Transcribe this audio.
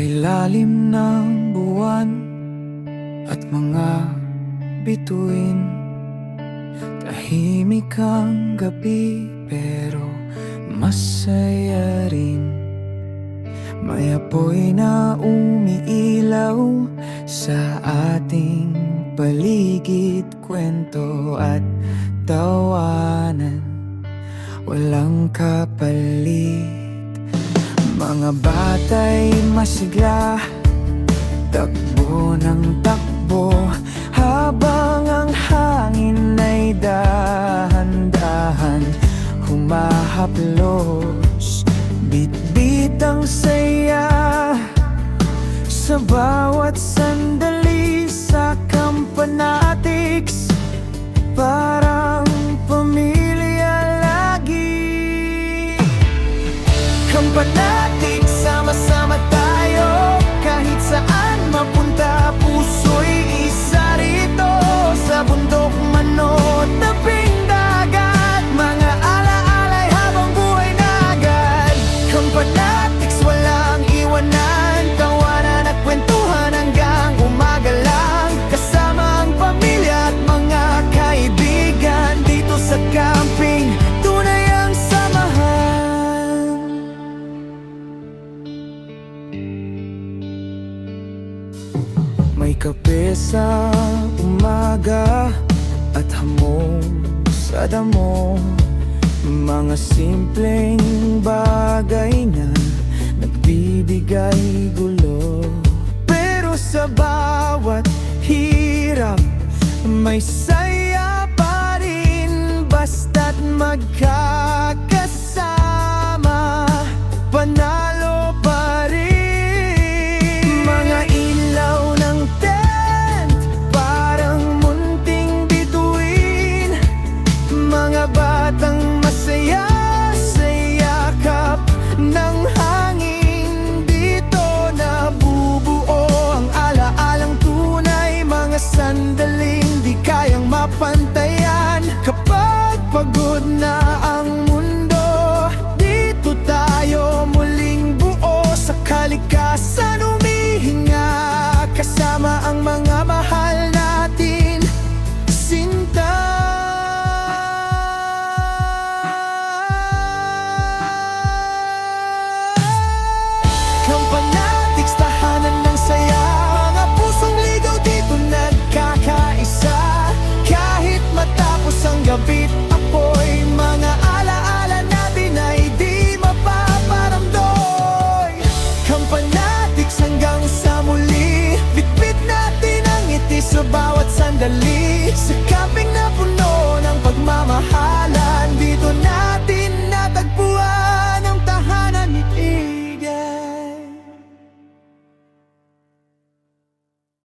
ilalim ng buwan at mga bituin, tahimik ang gabi pero masaya rin. May apoy na umiilaw sa ating paligid, kwento at tawanan, walang kapalit. Mga bata'y masigla, takbo ng takbo, habang ang hangin ay dahan-dahan humahaplos. Bit-bit ang saya sa bawat sandali sa Campanatics, parang pamilya lagi. Campanatics, sama-sama tayo, kahit saan mapunta, puso'y isa rito. Sa bundok man o tabing dagat, mga ala-alay habang buhay na agad. Campanatics, walang iwanan, tawanan at kwentuhan hanggang umaga lang. Kasama ang pamilya at mga kaibigan, dito sa camping, tunay ang samahan. May kape sa umaga at hamog sa damo, mga simpleng bagay na nagbibigay gulo. Pero sa bawat hirap may saya pa rin, basta't magkasama.